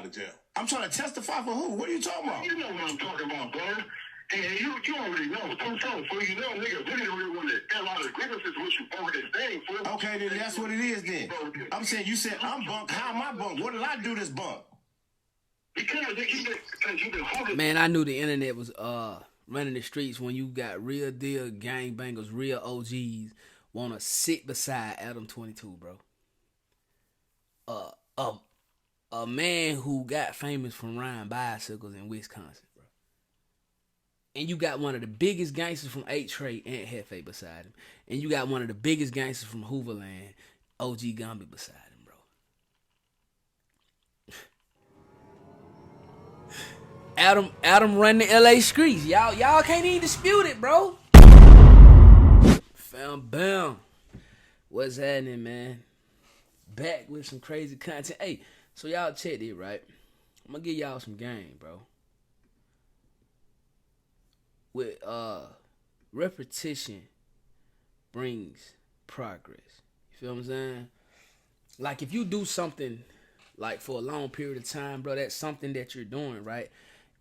of jail. I'm trying to testify for who? What are you talking about? You know what I'm talking about, bro. And you already know. So you know, nigga, really the real one that got a lot of grievances what you already saying for. Okay, then that's what it is then. I'm saying, you said I'm bunk. How am I bunk? What did I do this bunk? Because you've been holding. Man, I knew the internet was running the streets when you got real deal gangbangers, real OGs want to sit beside Adam 22, bro. A man who got famous from riding bicycles in Wisconsin, bro. And you got one of the biggest gangsters from 8 Trey, Aunt Hefe, beside him. And you got one of the biggest gangsters from Hooverland, OG Gumby, beside him, bro. Adam run the LA streets. Y'all can't even dispute it, bro. Bam. What's happening, man? Back with some crazy content. Hey, so y'all check it, right? I'm gonna give y'all some game, bro. With repetition brings progress. You feel what I'm saying? Like if you do something like for a long period of time, bro, that's something that you're doing, right?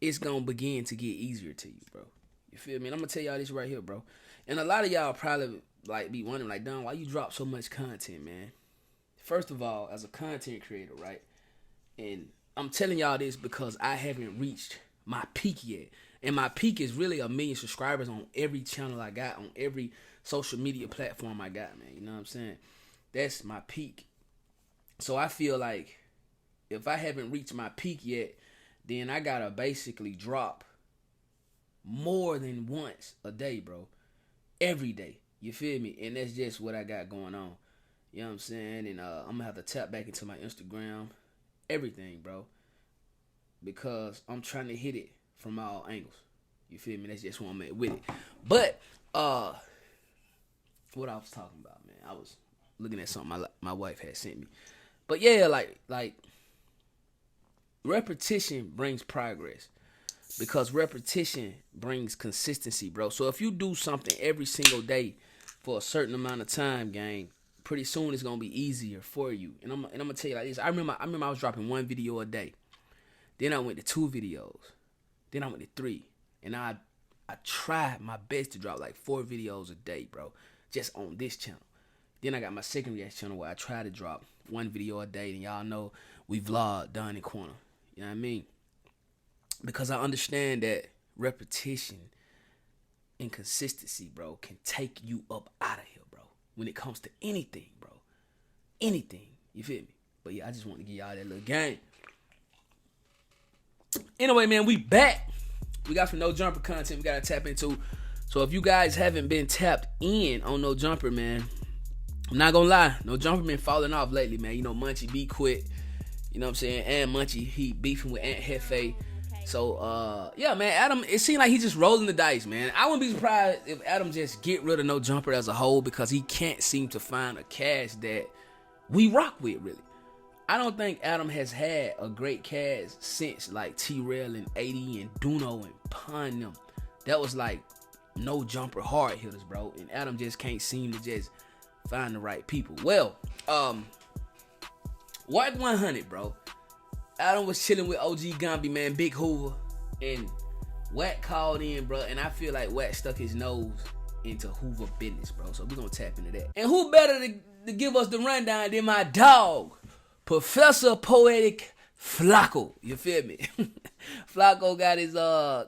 It's gonna begin to get easier to you, bro. You feel me? And I'm gonna tell y'all this right here, bro. And a lot of y'all probably like be wondering, like, Don, why you drop so much content, man? First of all, as a content creator, right? And I'm telling y'all this because I haven't reached my peak yet. And my peak is really 1 million subscribers on every channel I got, on every social media platform I got, man. You know what I'm saying? That's my peak. So I feel like if I haven't reached my peak yet, then I gotta basically drop more than once a day, bro. Every day. You feel me? And that's just what I got going on. You know what I'm saying? And I'm gonna have to tap back into my Instagram. Everything, bro. Because I'm trying to hit it from all angles. You feel me? That's just where I'm at with it. But what I was talking about, man. I was looking at something my wife had sent me. But yeah, like repetition brings progress. Because repetition brings consistency, bro. So if you do something every single day for a certain amount of time, gang, pretty soon it's gonna be easier for you. And I'm gonna tell you like this. I remember I was dropping 1 video a day. Then I went to 2 videos. Then I went to 3. And I tried my best to drop like 4 videos a day, bro. Just on this channel. Then I got my second reaction channel where I try to drop 1 video a day. And y'all know we vlog Don in Corner. You know what I mean? Because I understand that repetition and consistency, bro, can take you up out of here, bro. When it comes to anything, bro. Anything. You feel me? But yeah, I just want to give y'all that little game. Anyway, man, we back. We got some No Jumper content we got to tap into. So if you guys haven't been tapped in on No Jumper, man, I'm not going to lie. No Jumper been falling off lately, man. You know, Munchie be quit. You know what I'm saying? And Munchie, he beefing with Aunt Hefe. So, yeah, man, Adam, it seemed like he's just rolling the dice, man. I wouldn't be surprised if Adam just get rid of No Jumper as a whole because he can't seem to find a cast that we rock with, really. I don't think Adam has had a great cast since, like, T-Rail and 80 and Duno and Pun them. That was, like, No Jumper hard hitters, bro. And Adam just can't seem to just find the right people. Well, Wack 100, bro. Adam was chilling with OG Gumby, man, Big Hoover, and Wack called in, bro, and I feel like Wack stuck his nose into Hoover business, bro, so we're gonna tap into that. And who better to give us the rundown than my dog, Professor Poetic Flacco, you feel me? Flacco got his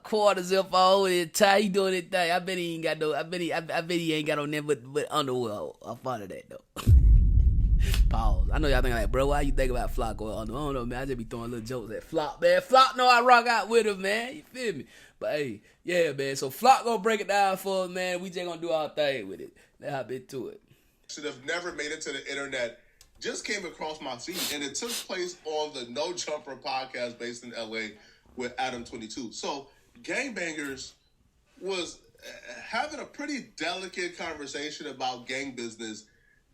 quarter zip on, his tie, he doing his thing. I bet he ain't got no, I bet he ain't got no nothing but underwear up under that, though. Pause. I know y'all think like, bro, why you think about Flacco? I don't know, man. I just be throwing little jokes at Flock, man. Flock know I rock out with him, man. You feel me? But hey, yeah, man. So Flock gonna break it down for us, man. We just gonna do our thing with it. Let's hop into it. Should have never made it to the internet. Just came across my feed, and it took place on the No Jumper podcast based in LA with Adam 22. So Gangbangers was having a pretty delicate conversation about gang business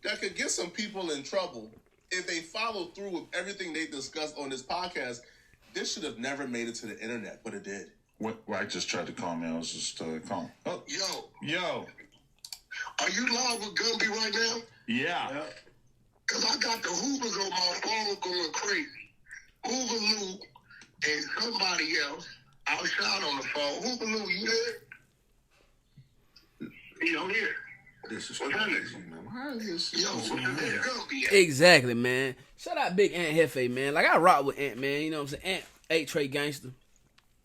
that could get some people in trouble if they follow through with everything they discussed on this podcast. This should have never made it to the internet, but it did. What? I just tried to call me. I was just calling. Oh, Yo. Are you live with Gumby right now? Yeah. Because I got the Hoovers on my phone going crazy. Hoover Lou and somebody else outside on the phone. Hoover Lou, you there? He don't hear. This is What's crazy, happening? man. Why is this? Yo, what's the Gumby at? Exactly, man. Shout out Big Ant Hefe, man. Like, I rock with Ant, man. You know what I'm saying? Ant, 8 gangster.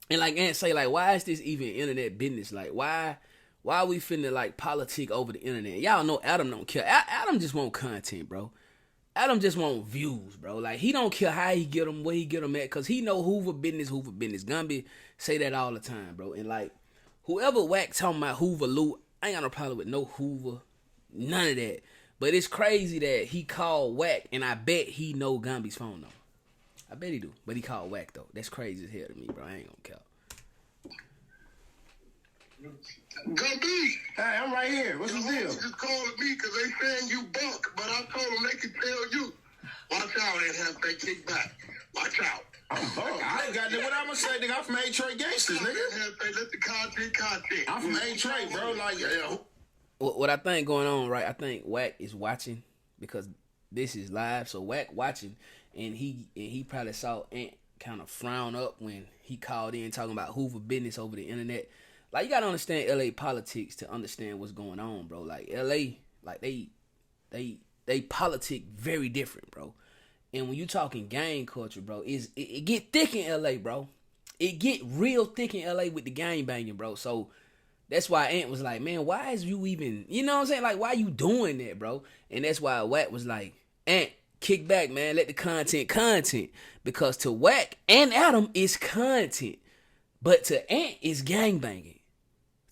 And like Ant say, like, why is this even internet business? Like, why we finna, like, politic over the internet? Y'all know Adam don't care. Adam just want content, bro. Adam just want views, bro. Like, he don't care how he get them, where he get them at, because he know Hoover business. Gumby say that all the time, bro. And, like, whoever Wack talking about Hoover Lou, I ain't got no problem with no Hoover, none of that. But it's crazy that he called Wack, and I bet he know Gumby's phone number. I bet he do, but he called Wack, though. That's crazy as hell to me, bro. I ain't gonna care. Gumby. Hey, I'm right here. What's the deal? Just called me because they saying you bunk, but I told them they could tell you. Watch out and have they kick back. Watch out. I'm bummed. I ain't got what I'm gonna say, nigga. I'm from A-Trey Gangsters, nigga. Let the content. I'm from A-Trey, bro. Like, yeah. What I think going on, right? I think Wack is watching because this is live. So Wack watching, and he probably saw Ant kind of frown up when he called in talking about Hoover business over the internet. Like, you gotta understand LA politics to understand what's going on, bro. Like, LA, like they politic very different, bro. And when you talking gang culture, bro, it get thick in LA, bro. It get real thick in LA with the gang banging, bro. So that's why Ant was like, man, why is you even, you know what I'm saying? Like, why you doing that, bro? And that's why Wack was like, Ant, kick back, man. Let the content. Because to Wack and Adam is content. But to Ant is gang banging.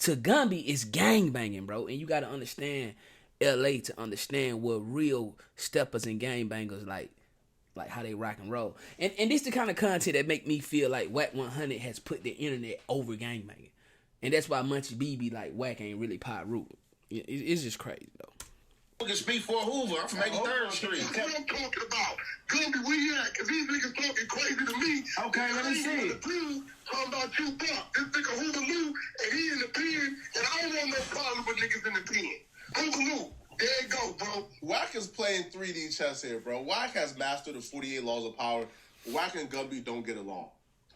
To Gumby is gang banging, bro. And you got to understand LA to understand what real steppers and gang bangers like how they rock and roll. And this the kind of content that make me feel like Wack 100 has put the internet over gang banging. And that's why Munchie B be like, Wack ain't really pot root. It's just crazy, though. You can speak for Hoover. I'm from 83rd Street. That's what I'm talking about. Gumby, where you at? Because these niggas talking crazy to me. Okay, let me see. Talking about you, Buck. This nigga Hoover Lou, and he in the pen, and I don't want no problem with niggas in the pen. Hoover Lou, there you go, bro. Wack is playing 3D chess here, bro. Wack has mastered the 48 laws of power. Wack and Gumby don't get along.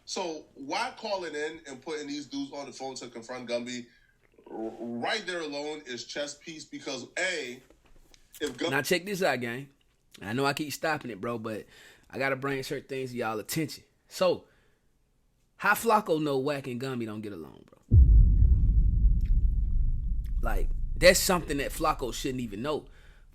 So Wack calling in and putting these dudes on the phone to confront Gumby, right there alone is chess piece because if Gumby... Now check this out, gang. I know I keep stopping it, bro, but I gotta bring certain things to y'all attention. So, how Flacco know Wack and Gumby don't get along, bro? Like, that's something that Flacco shouldn't even know.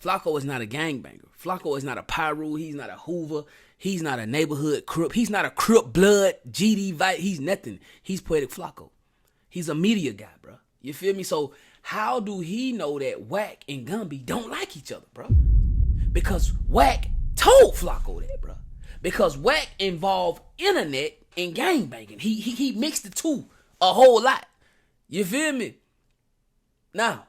Flacco is not a gangbanger. Flacco is not a Pyru. He's not a Hoover. He's not a neighborhood Crip. He's not a Crip blood, GD Vite. He's nothing. He's Poetic Flacco. He's a media guy, bro. You feel me? So how do he know that Wack and Gumby don't like each other, bro? Because Wack told Flacco that, bro. Because Wack involved internet and gangbanging. He mixed the two a whole lot. You feel me? Now,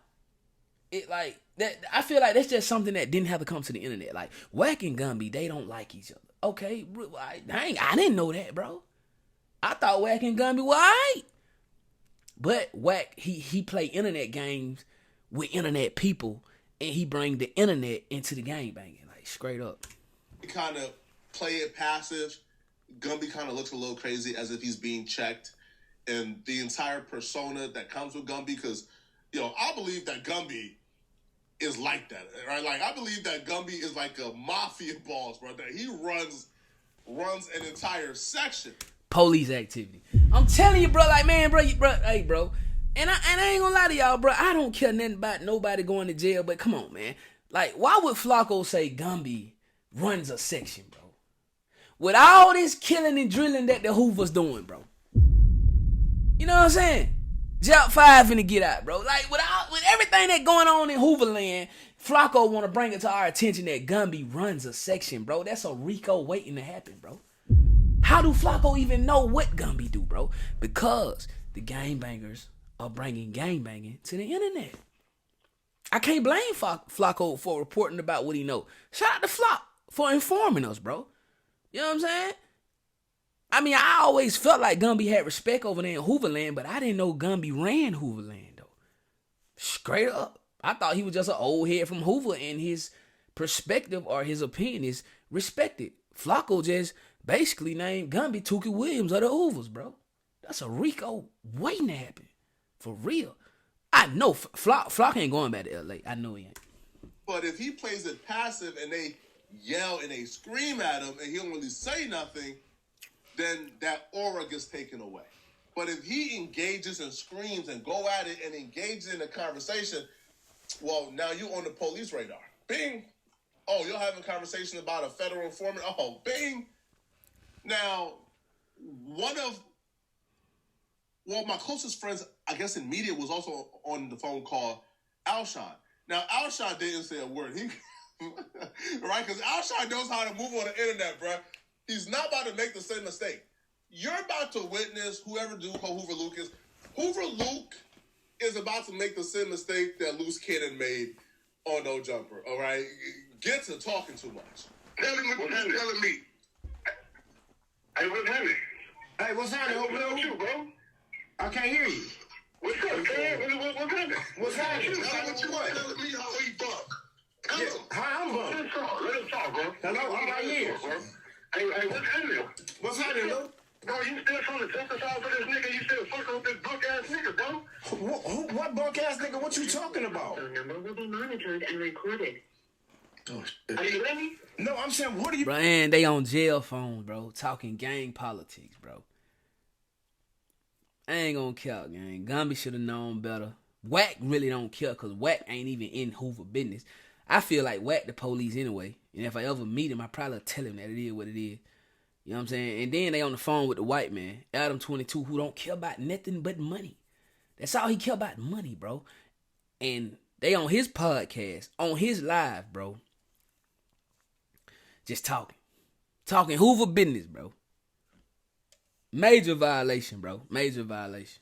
it like that. I feel like that's just something that didn't have to come to the internet. Like Wack and Gumby, they don't like each other. Okay, dang, I didn't know that, bro. I thought Wack and Gumby were alright. But Wack, he play internet games with internet people, and he bring the internet into the gang banging, like straight up. He kind of play it passive. Gumby kind of looks a little crazy as if he's being checked. And the entire persona that comes with Gumby, because, I believe that Gumby is like that, right? Like, I believe that Gumby is like a mafia boss, bro, that he runs an entire section. Police activity. I'm telling you, bro, like, man, bro, hey, bro. And I ain't gonna lie to y'all, bro. I don't care nothing about nobody going to jail, but come on, man. Like, why would Flacco say Gumby runs a section, bro? With all this killing and drilling that the Hoovers doing, bro. You know what I'm saying? Jump 5 and get out, bro. Like, with everything that going on in Hooverland, Flacco want to bring it to our attention that Gumby runs a section, bro. That's a RICO waiting to happen, bro. How do Flacco even know what Gumby do, bro? Because the gangbangers are bringing gangbanging to the internet. I can't blame Flacco for reporting about what he know. Shout out to Flock for informing us, bro. You know what I'm saying? I mean, I always felt like Gumby had respect over there in Hooverland, but I didn't know Gumby ran Hooverland, though. Straight up. I thought he was just an old head from Hoover, and his perspective or his opinion is respected. Flacco just basically named Gumby Tookie Williams of the Hoovers, bro. That's a RICO waiting to happen. For real. I know Flock ain't going back to LA. I know he ain't. But if he plays it passive and they yell and they scream at him and he don't really say nothing, then that aura gets taken away. But if he engages and screams and go at it and engages in a conversation, well, now you on the police radar. Bing. Oh, you're having a conversation about a federal informant. Oh, bing. Now, my closest friends, I guess in media, was also on the phone call, Alshon. Now, Alshon didn't say a word. Right? Because Alshon knows how to move on the internet, bro. He's not about to make the same mistake. You're about to witness whoever Hoover Luke is. Hoover Luke is about to make the same mistake that Loose Cannon made on No Jumper, all right? Get to talking too much. Telling me. Hey, what's happening? Hey, what's happening, What's up with you, bro? I can't hear you. What's up, man? What's happening? What's happening? Tell me what you want. Telling me how he buck. Tell him. Hi, I'm Buck. Let us talk, bro. Hello, I'm right here. Hey, what's happening? What's happening, Lou? Bro, you still trying to testify for this nigga? You still fucking with this buck-ass nigga, bro? What bunk-ass nigga? What you talking about? Phone number will be monitored and recorded. Are you ready? No, I'm saying, what are you... Bro, and they on jail phones, bro, talking gang politics, bro. I ain't gonna care, gang. Gumby should have known better. Wack really don't care, because Wack ain't even in Hoover business. I feel like Wack the police anyway. And if I ever meet him, I probably tell him that it is what it is. You know what I'm saying? And then they on the phone with the white man, Adam 22, who don't care about nothing but money. That's all he care about, money, bro. And they on his podcast, on his live, bro. Just talking. Talking Hoover business, bro. Major violation, bro. Major violation.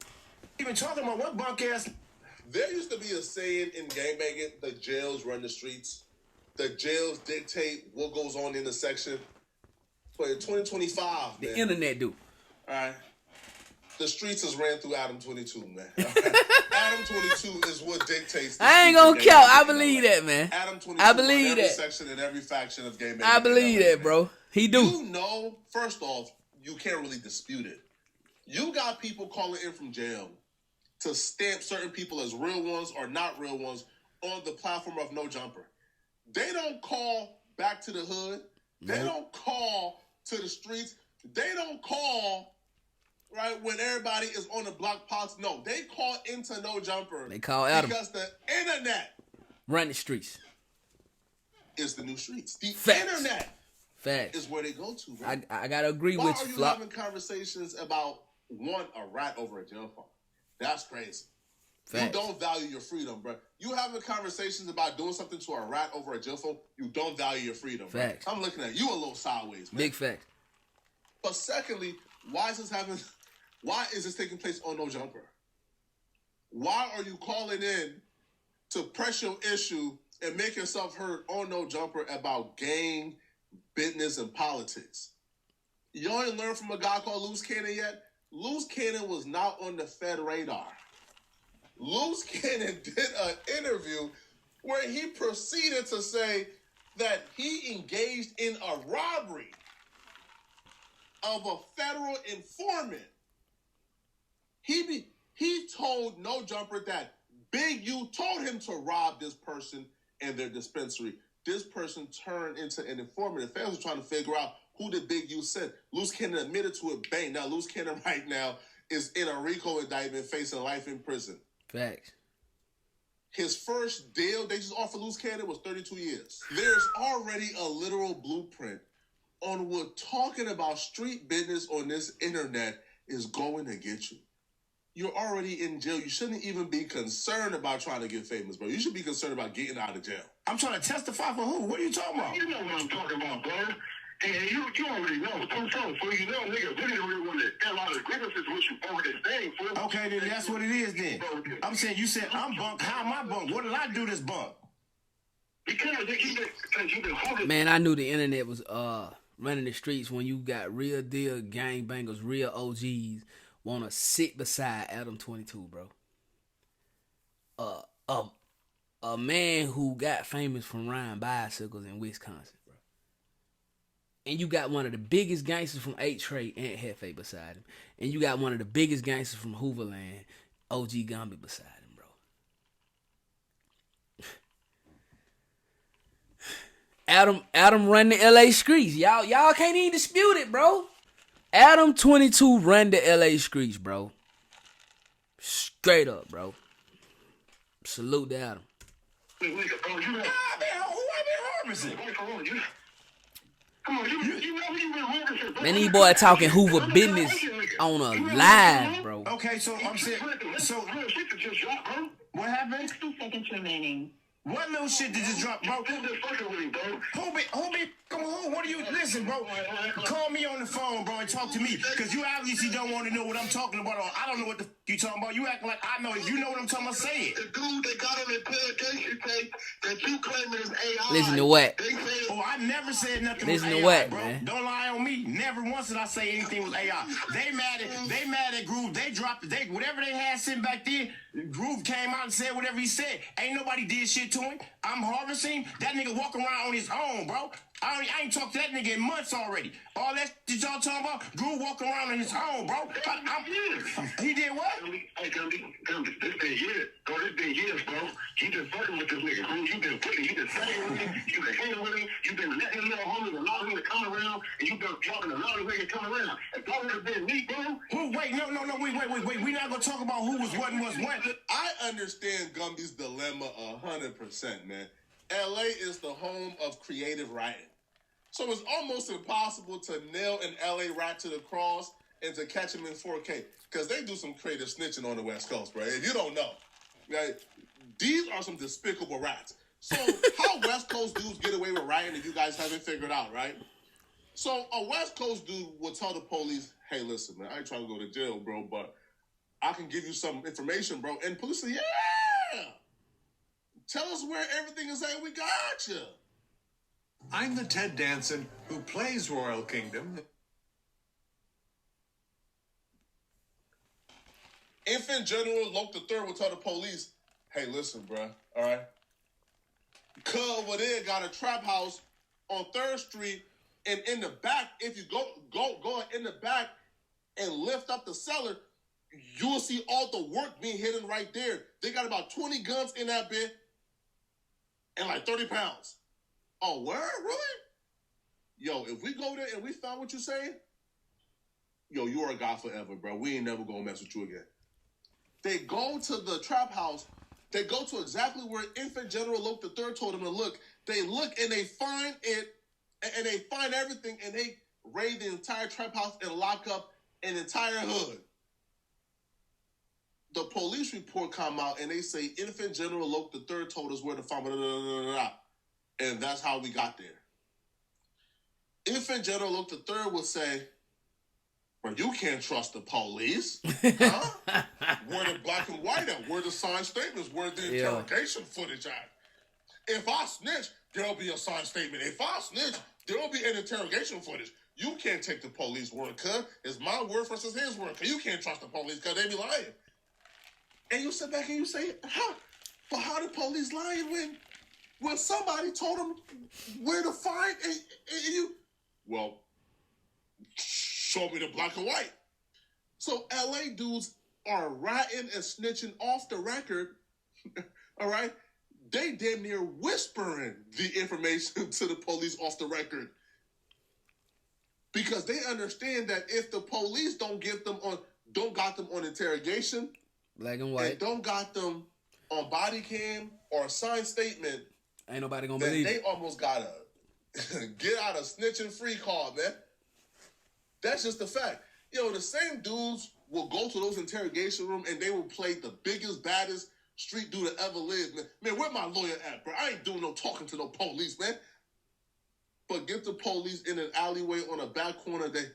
Even talking about what bunk-ass... There used to be a saying in gangbanging, the jails run the streets. The jails dictate what goes on in the section. But in 2025, The man, internet do. all right, the streets is ran through Adam 22, man. All right? Adam 22 is what dictates the I ain't streets gonna of count. gangbanging, I believe all right? that, man. Adam 22 I believe every that. section and every faction of gangbanging. I believe that, bro. He do. You know, first off, you can't really dispute it. You got people calling in from jail to stamp certain people as real ones or not real ones on the platform of No Jumper. They don't call back to the hood. They don't call to the streets. They don't call, right, when everybody is on the block pots. No, they call into No Jumper. They call Adam. Because the internet Run the streets. is the new streets. The Facts. internet Facts. is where they go to, bro. I gotta agree Why with are you, you Flop. having conversations about, a rat over a jail phone? That's crazy. Facts. You don't value your freedom, bro. You having conversations about doing something to a rat over a jail phone, you don't value your freedom, bro. Facts. I'm looking at you a little sideways, man. Big facts. But secondly, why is this taking place on No Jumper? Why are you calling in to press your issue and make yourself heard on No Jumper about gang, business, and politics? You ain't learned from a guy called Loose Cannon yet? Loose Cannon was not on the Fed radar. Loose Cannon did an interview where he proceeded to say that he engaged in a robbery of a federal informant. He told No Jumper that Big U told him to rob this person in their dispensary. This person turned into an informant. The fans were trying to figure out who did Big U send. Loose Cannon admitted to it. Bang. Now Loose Cannon right now is in a RICO indictment facing life in prison. Facts. His first deal they just offered Loose Cannon was 32 years. There's already a literal blueprint on what talking about street business on this internet is going to get you. You're already in jail. You shouldn't even be concerned about trying to get famous, bro. You should be concerned about getting out of jail. I'm trying to testify for who? What are you talking about? You know what I'm talking about, bro. And you already know. So you know, nigga, really want to get a lot of grievances with you over this thing, fool. Okay, then that's what it is then. I'm saying, you said I'm bunk. How am I bunk? What did I do this bunk? Because you've been holding. Man, I knew the internet was running the streets when you got real deal gangbangers, real OGs want to sit beside Adam 22, bro. A man who got famous from riding bicycles in Wisconsin, bro. and you got one of the biggest gangsters from 8 Trey and Hefe beside him, and you got one of the biggest gangsters from Hooverland, OG Gumby beside him, bro. Adam run the LA streets. Y'all can't even dispute it, bro. Adam 22 run the LA streets, bro. Straight up, bro. Salute to Adam. Bro, you know. Who I been harvesting? Come on, you know who you been harvesting, bro. Man, these boy talking Hoover business on a live, bro. Okay, so I'm saying, so Real shit that just dropped, bro. what happened? 2 seconds remaining. What little shit did you drop, bro? Who's just fucking with him, bro? Who be, come on, what do you, listen, bro, call me on the phone, bro, and talk to me, because you obviously don't want to know what I'm talking about, or I don't know what the you talking about. You act like I know. If you know what I'm talking about, say it. The dude that got on the interrogation tape that you claiming is AI. Listen to Wack. They said, Oh, I never said nothing Listen was to AI, Wack, bro. man. Don't lie on me. Never once did I say anything was AI. They mad at Groove. They dropped it. Whatever they had sitting back there, Groove came out and said whatever he said. Ain't nobody did shit to him. I'm harvesting. That nigga walk around on his own, bro. I ain't talked to that nigga in months already. All that shit y'all talking about, Groove walk around on his own, bro. He did what? Hey, Gumby, this been years. Bro, this been years, bro. You been fucking with this nigga, bro. You been fucking with him. You been hanging with him. You been letting little homies allow him to come around, and you been talking to allowing him to come around. If that would have been me, bro. Wait, no, wait. We not gonna talk about who was what and was what. I understand Gumby's dilemma 100%, man. LA is the home of creative writing. So it's almost impossible to nail an LA rat to the cross and to catch him in 4K. Because they do some creative snitching on the West Coast, bro. If you don't know, right? These are some despicable rats. So how West Coast dudes get away with writing if you guys haven't figured out, right? So a West Coast dude will tell the police, hey, listen, man, I ain't trying to go to jail, bro, but I can give you some information, bro. And police say, yeah, tell us where everything is at. We got you. I'm the Ted Danson who plays Royal Kingdom. Infant General Loke III will tell the police, hey, listen, bro, all right? Cuz over there got a trap house on 3rd Street, and in the back, if you go in the back and lift up the cellar, you'll see all the work being hidden right there. They got about 20 guns in that bit and like 30 pounds. Oh, word? Really? Yo, if we go there and we found what you're saying, yo, you are a god forever, bro. We ain't never gonna mess with you again. They go to the trap house. They go to exactly where Infant General Loke III told them to look. They look and they find it, and they find everything, and they raid the entire trap house and lock up an entire hood. The police report come out and they say Infant General Loke III told us where to find it. And that's how we got there. Infant General Loke III will say, bro, you can't trust the police. Huh? Where the black and white at? Where the signed statements? Where the interrogation footage at? If I snitch, there'll be a signed statement. If I snitch, there'll be an interrogation footage. You can't take the police word, cuz. It's my word versus his word, cuz you can't trust the police, cuz they be lying. And you sit back and you say, how the police lying when somebody told them where to find and you? Well, show me the black and white. So LA dudes are ratting and snitching off the record, all right? They damn near whispering the information to the police off the record. Because they understand that if the police don't got them on interrogation, black and white, and don't got them on body cam or a signed statement, ain't nobody gonna then believe they it. almost gotta get out of snitching free card, man. That's just the fact. Yo, the same dudes will go to those interrogation rooms and they will play the biggest, baddest street dude that ever lived, man. Man, where my lawyer at, bro? I ain't doing no talking to no police, man. But get the police in an alleyway on a back corner, they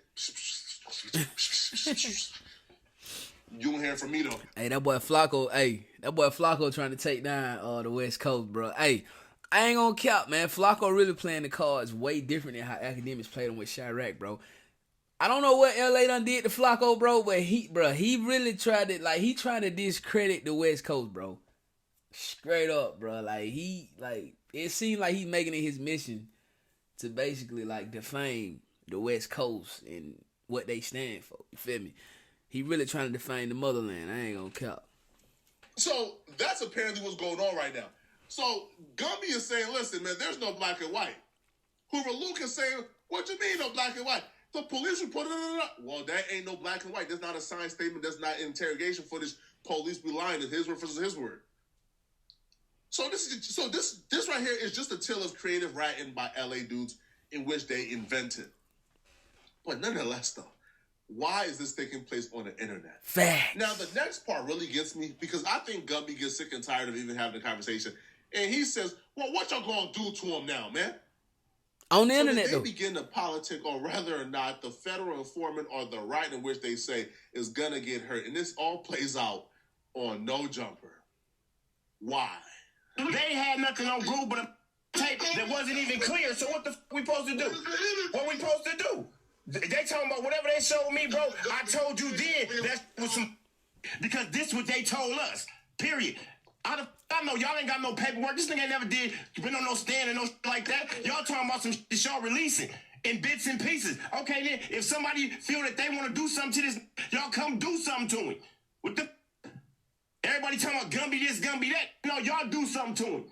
you won't hear from me though. Hey, that boy Flacco trying to take down the West Coast, bro. Hey, I ain't gonna cap, man. Flacco really playing the cards way different than how academics played them with Chirac, bro. I don't know what LA done did to Flacco, bro, but he really tried to, he tried to discredit the West Coast, bro. Straight up, bro. It seemed like he's making it his mission to basically like defame the West Coast and what they stand for. You feel me? He really trying to defame the motherland. I ain't gonna cap. So that's apparently what's going on right now. So Gumby is saying, listen, man, there's no black and white. Hoover Luke is saying, what you mean no black and white? The police report, well, that ain't no black and white. That's not a signed statement. That's not interrogation footage. Police be lying. His word versus his word. So this right here is just a tale of creative writing by LA dudes in which they invented. But nonetheless, though, why is this taking place on the internet? Facts. Now, the next part really gets me because I think Gumby gets sick and tired of even having the conversation. And he says, well, what y'all gonna do to him now, man? On the So internet, they though. begin to politic on whether or not the federal informant or the right in which they say is going to get hurt. And this all plays out on No Jumper. Why? They had nothing on Groove but a tape that wasn't even clear. So what the we supposed to do? What we supposed to do? They talking about whatever they showed me, bro. I told you then that was some because this what they told us. Period. I know y'all ain't got no paperwork. This nigga ain't never been on no stand and no shit like that. Y'all talking about some shit y'all releasing in bits and pieces. Okay, then if somebody feel that they want to do something to this, y'all come do something to him. What the? Everybody talking about Gumby this, Gumby that. No, y'all do something to him.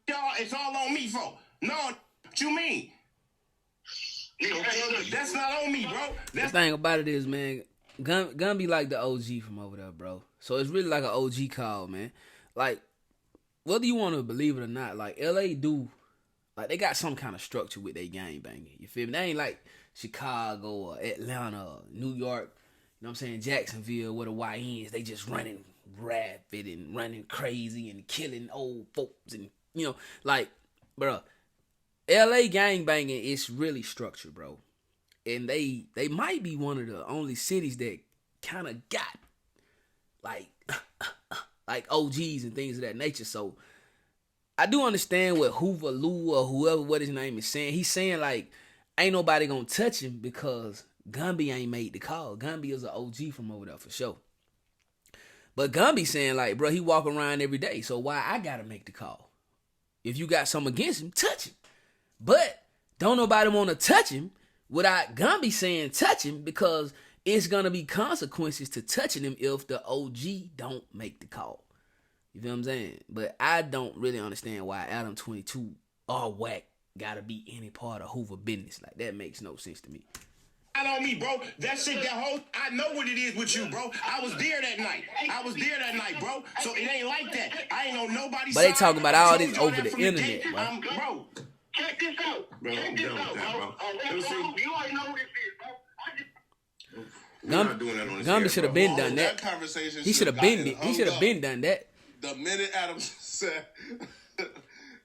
Y'all, it's all on me for. No, what you mean? That's not on me, bro. The thing about it is, man, Gumby like the OG from over there, bro. So it's really like an OG call, man. Like, whether you want to believe it or not, like, LA do, like, they got some kind of structure with their gang banging. You feel me? They ain't like Chicago or Atlanta or New York, you know what I'm saying, Jacksonville, where the YNs, they just running rapid and running crazy and killing old folks and, you know, like, bro, LA gang banging is really structured, bro. And they might be one of the only cities that kind of got, like, like OGs and things of that nature. So I do understand what Hoover Lou or whoever, what his name is saying. He's saying like, ain't nobody gonna touch him because Gumby ain't made the call. Gumby is an OG from over there for sure. But Gumby saying like, bro, he walk around every day. So why I gotta make the call? If you got something against him, touch him. But don't nobody want to touch him without Gumby saying touch him because it's going to be consequences to touching him if the OG don't make the call. You feel what I'm saying? But I don't really understand why Adam 22 or Wack got to be any part of Hoover business. Like, that makes no sense to me. Not on me, bro. That shit, that whole, I know what it is with you, bro. I was there that night, bro. So it ain't like that. I ain't know nobody. But they talking about all this over the internet, bro. Bro. Check this out. Bro, Check I'm this done out, with that, bro. You already know what this is, bro. We're not doing that on this Gumby should have been done that. Conversation He should have been done that. The minute Adams said,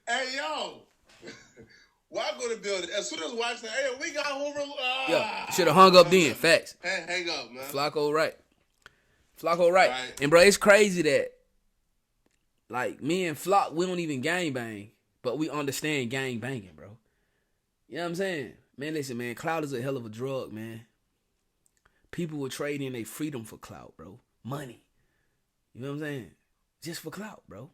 hey, yo, why go to building? As soon as Wack said, hey, we got Hoover. Yeah, should have hung up then. Facts. Hey, hang up, man. Flacco right. And, bro, it's crazy that, like, me and Flock, we don't even gang bang, but we understand gang banging, bro. You know what I'm saying? Man, listen, man, clout is a hell of a drug, man. People will trade in their freedom for clout, bro. Money. You know what I'm saying? Just for clout, bro.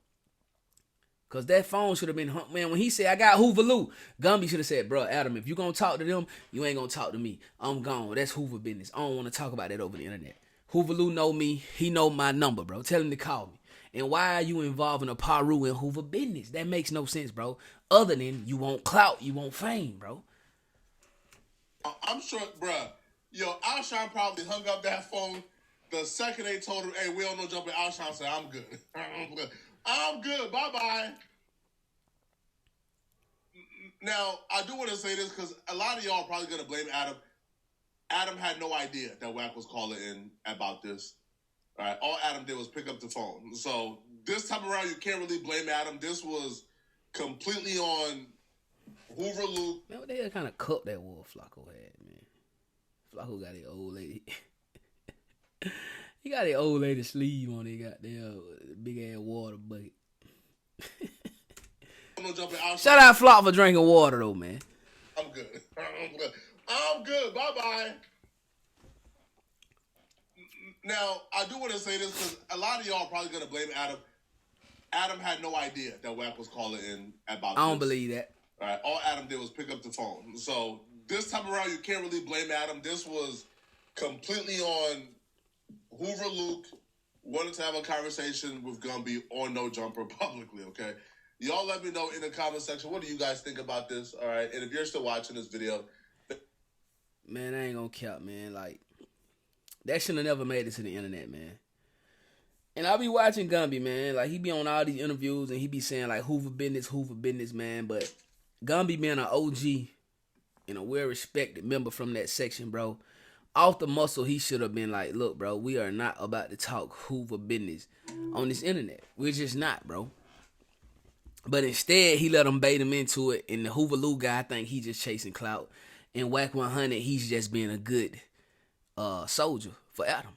Because that phone should have been, man, when he said, I got Hoover Lou, Gumby should have said, bro, Adam, if you going to talk to them, you ain't going to talk to me. I'm gone. That's Hoover business. I don't want to talk about that over the internet. Hoover Lou know me. He know my number, bro. Tell him to call me. And why are you involving a Paru in Hoover business? That makes no sense, bro. Other than you want clout, you want fame, bro. I'm sure, bro. Yo, Alshon probably hung up that phone the second they told him, hey, we don't know jumping. Alshon said, I'm good. I'm good. Bye-bye. Now, I do want to say this because a lot of y'all are probably going to blame Adam. Adam had no idea that Wack was calling in about this. All right, all Adam did was pick up the phone. So this time around, you can't really blame Adam. This was completely on Hoover Luke. Man, what the hell kind of cup that Wolf Flacco had, man? Flacco got an old lady. He got an old lady sleeve on it. He got the big ass water bucket. Shout out Flock for drinking water though, man. I'm good. I'm good. Bye-bye. Now, I do want to say this because a lot of y'all are probably going to blame Adam. Adam had no idea that Wack was calling in about this. I don't believe that. All right, all Adam did was pick up the phone. So this time around, you can't really blame Adam. This was completely on Hoover Luke wanted to have a conversation with Gumby on No Jumper publicly, okay? Y'all let me know in the comment section, what do you guys think about this, all right? And if you're still watching this video... Man, I ain't gonna count, man. Like, that should have never made it to the internet, man. And I be watching Gumby, man. Like, he be on all these interviews and he be saying, like, Hoover business, man. But Gumby being an OG and a well-respected member from that section, bro, off the muscle, he should have been like, look, bro, we are not about to talk Hoover business on this internet. We're just not, bro. But instead, he let him bait him into it. And the Hoover Lou guy, I think he just chasing clout. And Wack 100, he's just being a good soldier for Adam.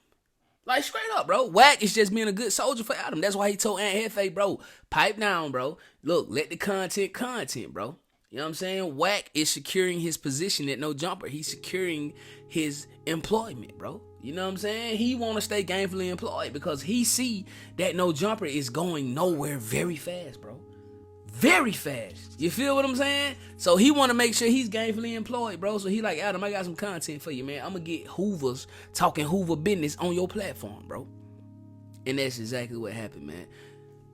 Like, straight up, bro. Wack is just being a good soldier for Adam. That's why he told Aunt Hefe, bro, pipe down, bro. Look, let the content, bro. You know what I'm saying? Wack is securing his position at No Jumper. He's securing his employment, bro. You know what I'm saying? He want to stay gainfully employed because he see that No Jumper is going nowhere very fast, bro. Very fast. You feel what I'm saying? So he want to make sure he's gainfully employed, bro. So he like, Adam, I got some content for you, man. I'm going to get Hoovers talking Hoover business on your platform, bro. And that's exactly what happened, man.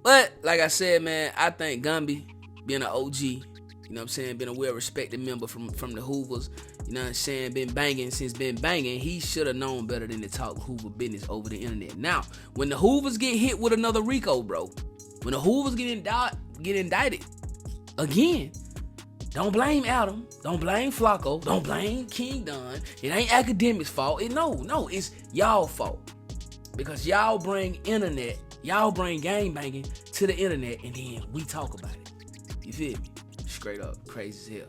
But, like I said, man, I think Gumby, being an OG, you know what I'm saying, been a well-respected member from the Hoovers, you know what I'm saying, been banging, he should have known better than to talk Hoover business over the internet. Now, when the Hoovers get hit with another RICO, bro, when the Hoovers get indicted again, don't blame Adam, don't blame Flacco, don't blame King Don. It ain't academics' fault. No, it's y'all fault. Because y'all bring gang banging to the internet and then we talk about it. You feel me? Straight up, crazy as hell.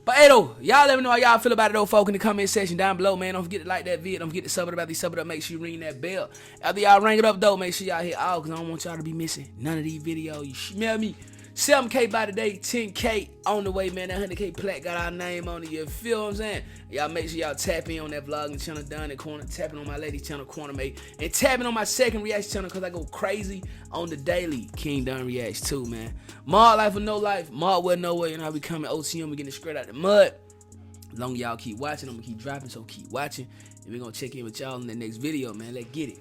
But hey though, y'all let me know how y'all feel about it though, folk, in the comment section down below, man. Don't forget to like that video. Don't forget to sub it up. Make sure you ring that bell. After y'all ring it up though, make sure y'all hit all, because I don't want y'all to be missing none of these videos. You smell me? 7K by today, 10K on the way, man. That 100K plaque got our name on it. You feel what I'm saying? Y'all make sure y'all tap in on that vlogging channel down in the corner, tapping on my lady channel, Corner Mate, and tapping on my second reaction channel because I go crazy on the daily King Don Reacts too, man. Mark Life or No Life, Mark Well No Way, and I'll be coming OTM. We're getting straight out the mud. As long as y'all keep watching, I'm going to keep dropping, so keep watching. And we're going to check in with y'all in the next video, man. Let's get it.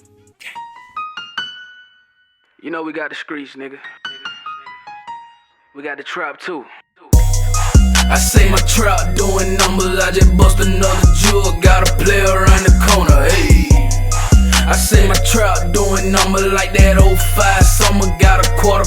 You know we got the streets, nigga. We got the trap too. I say my trap doing numbers, I just bust another jewel, got a player around the corner, hey. I say my trap doing numbers like that 05 summer, got a quarter